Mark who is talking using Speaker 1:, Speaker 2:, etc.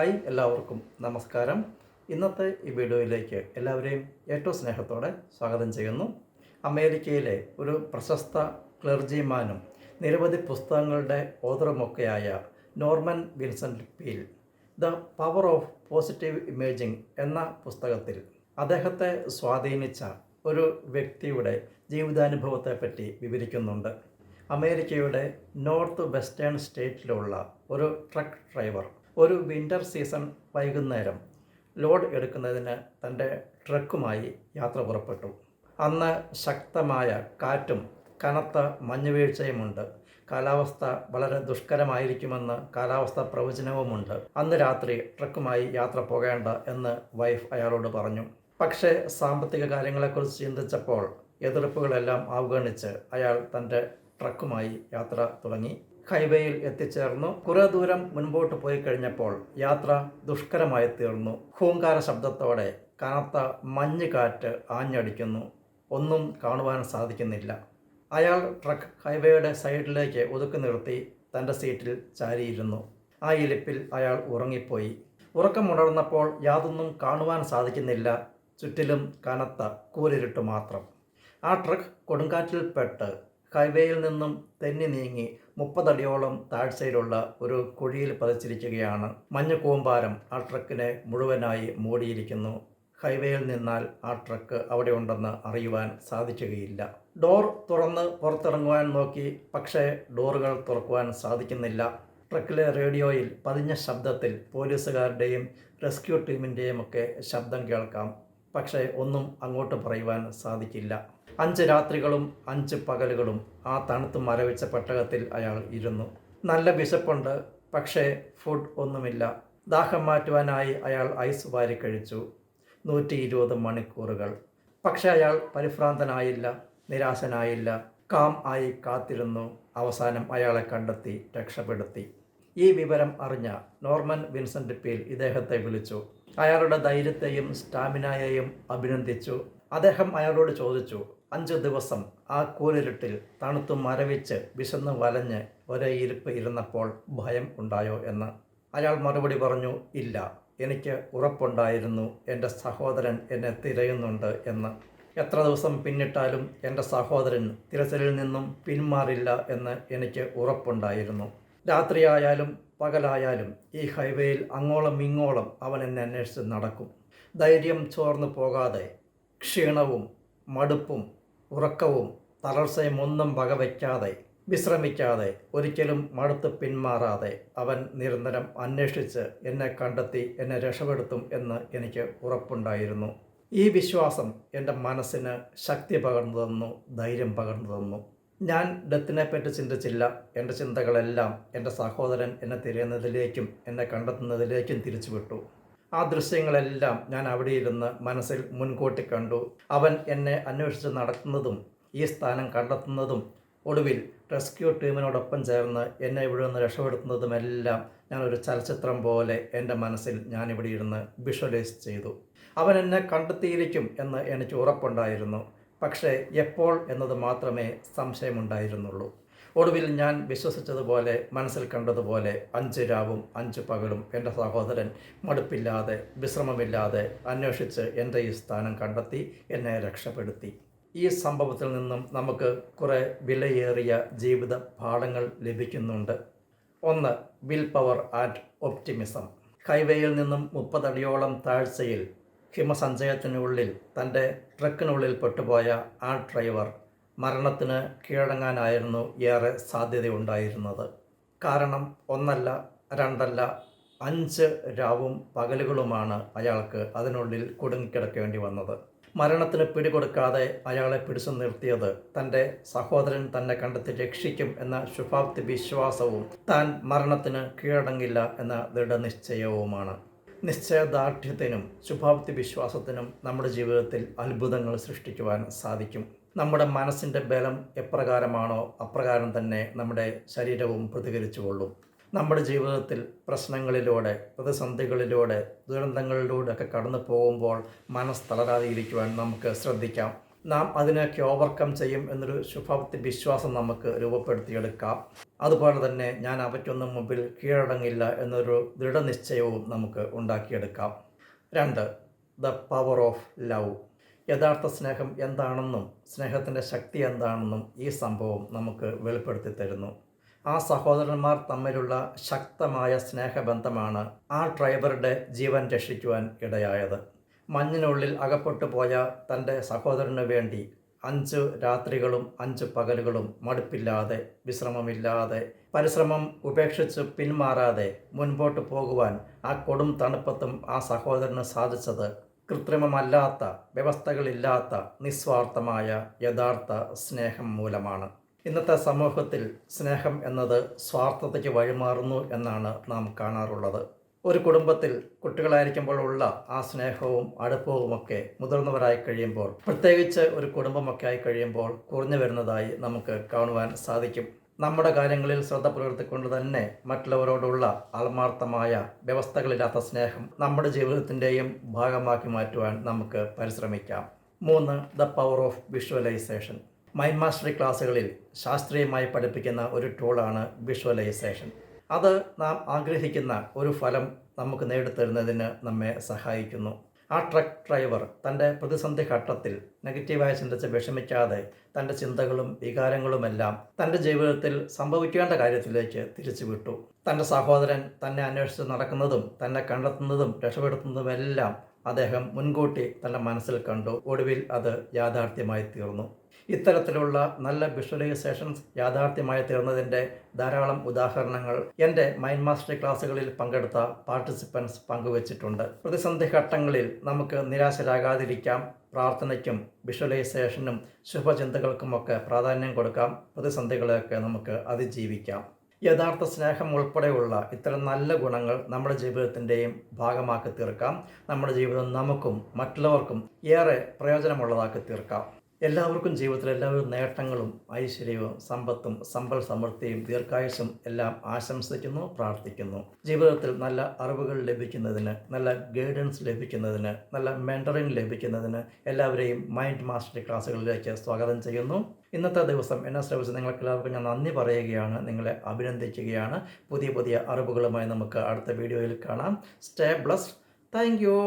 Speaker 1: Hi, എല്ലാവർക്കും നമസ്കാരം. ഇന്നത്തെ ഈ വീഡിയോയിലേക്ക് എല്ലാവരെയും ഏറ്റവും സ്നേഹത്തോടെ സ്വാഗതം ചെയ്യുന്നു. അമേരിക്കയിലെ ഒരു പ്രശസ്ത ക്ലർജിമാനും നിരവധി പുസ്തകങ്ങളുടെ ഓതറുമൊക്കെയായ Norman Vincent Peale the power of positive imaging എന്ന പുസ്തകത്തിൽ അദ്ദേഹത്തെ സ്വാധീനിച്ച ഒരു വ്യക്തിയുടെ ജീവിതാനുഭവത്തെപ്പറ്റി വിവരിക്കുന്നുണ്ട്. അമേരിക്കയുടെ നോർത്ത് വെസ്റ്റേൺ സ്റ്റേറ്റിലുള്ള ഒരു ട്രക്ക് ഡ്രൈവർ ഒരു വിൻ്റർ സീസൺ വൈകുന്നേരം ലോഡ് എടുക്കുന്നതിന് തൻ്റെ ട്രക്കുമായി യാത്ര പുറപ്പെട്ടു. അന്ന് ശക്തമായ കാറ്റും കനത്ത മഞ്ഞുവീഴ്ചയുമുണ്ട്. കാലാവസ്ഥ വളരെ ദുഷ്കരമായിരിക്കുമെന്ന് കാലാവസ്ഥ പ്രവചനവുമുണ്ട്. അന്ന് രാത്രി ട്രക്കുമായി യാത്ര പോകേണ്ട എന്ന് വൈഫ് അയാളോട് പറഞ്ഞു. പക്ഷേ സാമ്പത്തിക കാര്യങ്ങളെക്കുറിച്ച് ചിന്തിച്ചപ്പോൾ എതിർപ്പുകളെല്ലാം അവഗണിച്ച് അയാൾ തൻ്റെ ട്രക്കുമായി യാത്ര തുടങ്ങി. ഹൈവേയിൽ എത്തിച്ചേർന്നു. കുറേ ദൂരം മുൻപോട്ട് പോയി കഴിഞ്ഞപ്പോൾ യാത്ര ദുഷ്കരമായി തീർന്നു. ഹൂങ്കാര ശബ്ദത്തോടെ കനത്ത മഞ്ഞ് കാറ്റ് ആഞ്ഞടിക്കുന്നു. ഒന്നും കാണുവാൻ സാധിക്കുന്നില്ല. അയാൾ ട്രക്ക് ഹൈവേയുടെ സൈഡിലേക്ക് ഒതുക്കി നിർത്തി തൻ്റെ സീറ്റിൽ ചാരിയിരുന്നു. ആ ഇരിപ്പിൽ അയാൾ ഉറങ്ങിപ്പോയി. ഉറക്കമുണർന്നപ്പോൾ യാതൊന്നും കാണുവാൻ സാധിക്കുന്നില്ല. ചുറ്റിലും കനത്ത കൂരിരുട്ട് മാത്രം. ആ ട്രക്ക് കൊടുങ്കാറ്റിൽ പെട്ട് ഹൈവേയിൽ നിന്നും തെന്നി നീങ്ങി 30 അടിയോളം താഴ്ചയിലുള്ള ഒരു കുഴിയിൽ പതിച്ചിരിക്കുകയാണ്. മഞ്ഞ് കൂമ്പാരം ആ ട്രക്കിനെ മുഴുവനായി മൂടിയിരിക്കുന്നു. ഹൈവേയിൽ നിന്നാൽ ആ ട്രക്ക് അവിടെ ഉണ്ടെന്ന് അറിയുവാൻ സാധിക്കുകയില്ല. ഡോർ തുറന്ന് പുറത്തിറങ്ങുവാൻ നോക്കി, പക്ഷേ ഡോറുകൾ തുറക്കുവാൻ സാധിക്കുന്നില്ല. ട്രക്കിലെ റേഡിയോയിൽ പതിഞ്ഞ ശബ്ദത്തിൽ പോലീസുകാരുടെയും റെസ്ക്യൂ ടീമിൻ്റെയും ഒക്കെ ശബ്ദം കേൾക്കാം. പക്ഷേ ഒന്നും അങ്ങോട്ട് പറയുവാൻ സാധിക്കില്ല. 5 രാത്രികളും 5 പകലുകളും ആ തണുത്ത് മരവിച്ച പെട്ടകത്തിൽ അയാൾ ഇരുന്നു. നല്ല വിശപ്പുണ്ട്, പക്ഷേ ഫുഡ് ഒന്നുമില്ല. ദാഹം മാറ്റുവാനായി അയാൾ ഐസ് വാരി കഴിച്ചു. 120 മണിക്കൂറുകൾ. പക്ഷേ അയാൾ പരിഭ്രാന്തനായില്ല, നിരാശനായില്ല. കാം ആയി കാത്തിരുന്നു. അവസാനം അയാളെ കണ്ടെത്തി രക്ഷപ്പെടുത്തി. ഈ വിവരം അറിഞ്ഞ നോർമൻ വിൻസെൻ്റ് പീൽ ഇദ്ദേഹത്തെ വിളിച്ചു. അയാളുടെ ധൈര്യത്തെയും സ്റ്റാമിനയെയും അഭിനന്ദിച്ചു. അദ്ദേഹം അയാളോട് ചോദിച്ചു, 5 ദിവസം ആ കൂരിരുട്ടിൽ തണുത്തു മരവിച്ച് വിശന്ന് വലഞ്ഞ് ഒരേ ഇരിപ്പ് ഇരുന്നപ്പോൾ ഭയം ഉണ്ടായോ എന്ന്. അയാൾ മറുപടി പറഞ്ഞു, ഇല്ല, എനിക്ക് ഉറപ്പുണ്ടായിരുന്നു എൻ്റെ സഹോദരൻ എന്നെ തിരയുന്നുണ്ട് എന്ന്. എത്ര ദിവസം പിന്നിട്ടാലും എൻ്റെ സഹോദരൻ തിരച്ചിലിൽ നിന്നും പിന്മാറില്ല എന്ന് എനിക്ക് ഉറപ്പുണ്ടായിരുന്നു. രാത്രിയായാലും പകലായാലും ഈ ഹൈവേയിൽ അങ്ങോളം ഇങ്ങോളം അവൻ എന്നെ അന്വേഷിച്ച് നടക്കും. ധൈര്യം ചോർന്നു പോകാതെ, ക്ഷീണവും മടുപ്പും ഉറക്കവും തളർച്ചയും ഒന്നും വകവയ്ക്കാതെ, വിശ്രമിക്കാതെ, ഒരിക്കലും മടുത്ത് പിന്മാറാതെ അവൻ നിരന്തരം അന്വേഷിച്ച് എന്നെ കണ്ടെത്തി എന്നെ രക്ഷപ്പെടുത്തും എന്ന് എനിക്ക് ഉറപ്പുണ്ടായിരുന്നു. ഈ വിശ്വാസം എൻ്റെ മനസ്സിന് ശക്തി പകർന്നു തന്നു, ധൈര്യം പകർന്നു തന്നു. ഞാൻ ഡെത്തിനെപ്പറ്റി ചിന്തിച്ചില്ല. എൻ്റെ ചിന്തകളെല്ലാം എൻ്റെ സഹോദരൻ എന്നെ തിരയുന്നതിലേക്കും എന്നെ കണ്ടെത്തുന്നതിലേക്കും തിരിച്ചുവിട്ടു. ആ ദൃശ്യങ്ങളെല്ലാം ഞാൻ അവിടെ ഇരുന്ന് മനസ്സിൽ മുൻകൂട്ടി കണ്ടു. അവൻ എന്നെ അന്വേഷിച്ച് നടക്കുന്നതും ഈ സ്ഥാനം കണ്ടെത്തുന്നതും ഒടുവിൽ റെസ്ക്യൂ ടീമിനോടൊപ്പം ചേർന്ന് എന്നെ ഇവിടെ നിന്ന് രക്ഷപ്പെടുത്തുന്നതുമെല്ലാം ഞാനൊരു ചലച്ചിത്രം പോലെ എൻ്റെ മനസ്സിൽ ഞാനിവിടെ ഇരുന്ന് വിഷ്വലൈസ് ചെയ്തു. അവൻ എന്നെ കണ്ടെത്തിയിരിക്കും എന്ന് എനിക്ക് ഉറപ്പുണ്ടായിരുന്നു. പക്ഷേ എപ്പോൾ എന്നത് മാത്രമേ സംശയമുണ്ടായിരുന്നുള്ളൂ. ഒടുവിൽ ഞാൻ വിശ്വസിച്ചതുപോലെ, മനസ്സിൽ കണ്ടതുപോലെ 5 രാവും 5 പകലും എൻ്റെ സഹോദരൻ മടുപ്പില്ലാതെ വിശ്രമമില്ലാതെ അന്വേഷിച്ച് എൻ്റെ ഈ സ്ഥാനം കണ്ടെത്തി എന്നെ രക്ഷപ്പെടുത്തി. ഈ സംഭവത്തിൽ നിന്നും നമുക്ക് കുറേ വിലയേറിയ ജീവിത പാഠങ്ങൾ ലഭിക്കുന്നുണ്ട്. 1. Will power and optimism. ഹൈവേയിൽ നിന്നും 30 അടിയോളം താഴ്ചയിൽ ഹിമസഞ്ചയത്തിനുള്ളിൽ തൻ്റെ ട്രക്കിനുള്ളിൽ പെട്ടുപോയ ആ ഡ്രൈവർ മരണത്തിന് കീഴടങ്ങാനായിരുന്നു ഏറെ സാധ്യതയുണ്ടായിരുന്നത്. കാരണം 1 2 5 രാവും പകലുകളുമാണ് അയാൾക്ക് അതിനുള്ളിൽ കുടുങ്ങിക്കിടക്കേണ്ടി വന്നത്. മരണത്തിന് പിടികൊടുക്കാതെ അയാളെ പിടിച്ചു നിർത്തിയത് തൻ്റെ സഹോദരൻ തന്നെ കണ്ടെത്തി രക്ഷിക്കും എന്ന ശുഭാപ്തി വിശ്വാസവും താൻ മരണത്തിന് കീഴടങ്ങില്ല എന്ന ദൃഢനിശ്ചയവുമാണ്. നിശ്ചയദാർഢ്യത്തിനും ശുഭാപ്തി വിശ്വാസത്തിനും നമ്മുടെ ജീവിതത്തിൽ അത്ഭുതങ്ങൾ സൃഷ്ടിക്കുവാൻ സാധിക്കും. നമ്മുടെ മനസ്സിൻ്റെ ബലം എപ്രകാരമാണോ അപ്രകാരം തന്നെ നമ്മുടെ ശരീരവും പ്രതികരിച്ചുകൊള്ളും. നമ്മുടെ ജീവിതത്തിൽ പ്രശ്നങ്ങളിലൂടെ, പ്രതിസന്ധികളിലൂടെ, ദുരന്തങ്ങളിലൂടെ ഒക്കെ കടന്നു പോകുമ്പോൾ മനസ്സ് തളരാതെ ഇരിക്കുവാൻ നമുക്ക് ശ്രദ്ധിക്കാം. നാം അതിനൊക്കെ ഓവർകം ചെയ്യും എന്നൊരു ശുഭാപ്തി വിശ്വാസം നമുക്ക് രൂപപ്പെടുത്തിയെടുക്കാം. അതുപോലെ തന്നെ ഞാൻ അവയ്ക്കൊന്നും മുമ്പിൽ കീഴടങ്ങില്ല എന്നൊരു ദൃഢനിശ്ചയവും നമുക്ക് ഉണ്ടാക്കിയെടുക്കാം. 2. The power of love. യഥാർത്ഥ സ്നേഹം എന്താണെന്നും സ്നേഹത്തിൻ്റെ ശക്തി എന്താണെന്നും ഈ സംഭവം നമുക്ക് വെളിപ്പെടുത്തി തരുന്നു. ആ സഹോദരന്മാർ തമ്മിലുള്ള ശക്തമായ സ്നേഹബന്ധമാണ് ആ ഡ്രൈവറുടെ ജീവൻ രക്ഷിക്കുവാൻ ഇടയായത്. മഞ്ഞിനുള്ളിൽ അകപ്പെട്ടു പോയ തൻ്റെ സഹോദരന് വേണ്ടി 5 രാത്രികളും 5 പകലുകളും മടുപ്പില്ലാതെ വിശ്രമമില്ലാതെ പരിശ്രമം ഉപേക്ഷിച്ച് പിന്മാറാതെ മുൻപോട്ട് പോകുവാൻ ആ കൊടും തണുപ്പത്തും ആ സഹോദരന് സാധിച്ചത് കൃത്രിമമല്ലാത്ത, വ്യവസ്ഥകളില്ലാത്ത, നിസ്വാർത്ഥമായ യഥാർത്ഥ സ്നേഹം മൂലമാണ്. ഇന്നത്തെ സമൂഹത്തിൽ സ്നേഹം എന്നത് സ്വാർത്ഥതയ്ക്ക് വഴിമാറുന്നു എന്നാണ് നാം കാണാറുള്ളത്. ഒരു കുടുംബത്തിൽ കുട്ടികളായിരിക്കുമ്പോഴുള്ള ആ സ്നേഹവും അടുപ്പവുമൊക്കെ മുതിർന്നവരായി കഴിയുമ്പോൾ, പ്രത്യേകിച്ച് ഒരു കുടുംബമൊക്കെ ആയി കഴിയുമ്പോൾ കുറഞ്ഞു വരുന്നതായി നമുക്ക് കാണുവാൻ സാധിക്കും. നമ്മുടെ കാര്യങ്ങളിൽ ശ്രദ്ധ പുലർത്തിക്കൊണ്ട് തന്നെ മറ്റുള്ളവരോടുള്ള ആത്മാർത്ഥമായ വ്യവസ്ഥകളില്ലാത്ത സ്നേഹം നമ്മുടെ ജീവിതത്തിൻ്റെയും ഭാഗമാക്കി മാറ്റുവാൻ നമുക്ക് പരിശ്രമിക്കാം. 3. The power of visualisation. Mind mastery ക്ലാസ്സുകളിൽ ശാസ്ത്രീയമായി പഠിപ്പിക്കുന്ന ഒരു ടൂളാണ് വിഷ്വലൈസേഷൻ. അത് നാം ആഗ്രഹിക്കുന്ന ഒരു ഫലം നമുക്ക് നേടിത്തരുന്നതിന് നമ്മെ സഹായിക്കുന്നു. ആ ട്രക്ക് ഡ്രൈവർ തൻ്റെ പ്രതിസന്ധി ഘട്ടത്തിൽ നെഗറ്റീവായി ചിന്തിച്ച് വിഷമിക്കാതെ തൻ്റെ ചിന്തകളും വികാരങ്ങളുമെല്ലാം തൻ്റെ ജീവിതത്തിൽ സംഭവിക്കേണ്ട കാര്യത്തിലേക്ക് തിരിച്ചുവിട്ടു. തൻ്റെ സഹോദരൻ തന്നെ അന്വേഷിച്ച് നടക്കുന്നതും തന്നെ കണ്ടെത്തുന്നതും രക്ഷപ്പെടുത്തുന്നതുമെല്ലാം അദ്ദേഹം മുൻകൂട്ടി തൻ്റെ മനസ്സിൽ കണ്ടു. ഒടുവിൽ അത് യാഥാർത്ഥ്യമായി തീർന്നു. ഇത്തരത്തിലുള്ള നല്ല വിഷ്വലൈസേഷൻസ് യാഥാർത്ഥ്യമായി തീർന്നതിൻ്റെ ധാരാളം ഉദാഹരണങ്ങൾ എൻ്റെ മൈൻഡ് മാസ്റ്ററി ക്ലാസ്സുകളിൽ പങ്കെടുത്ത പാർട്ടിസിപ്പൻസ് പങ്കുവച്ചിട്ടുണ്ട്. പ്രതിസന്ധി ഘട്ടങ്ങളിൽ നമുക്ക് നിരാശരാകാതിരിക്കാം. പ്രാർത്ഥനയ്ക്കും വിഷ്വലൈസേഷനും ശുഭചിന്തകൾക്കുമൊക്കെ പ്രാധാന്യം കൊടുക്കാം. പ്രതിസന്ധികളെയൊക്കെ നമുക്ക് അതിജീവിക്കാം. യഥാർത്ഥ സ്നേഹം ഉൾപ്പെടെയുള്ള ഇത്തരം നല്ല ഗുണങ്ങൾ നമ്മുടെ ജീവിതത്തിൻ്റെയും ഭാഗമാക്കി തീർക്കാം. നമ്മുടെ ജീവിതം നമുക്കും മറ്റുള്ളവർക്കും ഏറെ പ്രയോജനമുള്ളതാക്കി തീർക്കാം. എല്ലാവർക്കും ജീവിതത്തിൽ എല്ലാവരും നേട്ടങ്ങളും ഐശ്വര്യവും സമ്പത്തും സമ്പൽ സമൃദ്ധിയും ദീർഘായുസ്സും എല്ലാം ആശംസിക്കുന്നു, പ്രാർത്ഥിക്കുന്നു. ജീവിതത്തിൽ നല്ല അറിവുകൾ ലഭിക്കുന്നതിന്, നല്ല ഗൈഡൻസ് ലഭിക്കുന്നതിന്, നല്ല മെൻറ്ററിങ് ലഭിക്കുന്നതിന് എല്ലാവരെയും മൈൻഡ് മാസ്റ്ററി ക്ലാസ്സുകളിലേക്ക് സ്വാഗതം ചെയ്യുന്നു. ഇന്നത്തെ ദിവസം എന്നെ ശ്രമിച്ച് നിങ്ങൾക്ക് എല്ലാവർക്കും ഞാൻ നന്ദി പറയുകയാണ്, നിങ്ങളെ അഭിനന്ദിക്കുകയാണ്. പുതിയ പുതിയ അറിവുകളുമായി നമുക്ക് അടുത്ത വീഡിയോയിൽ കാണാം. Stay blessed. Thank you.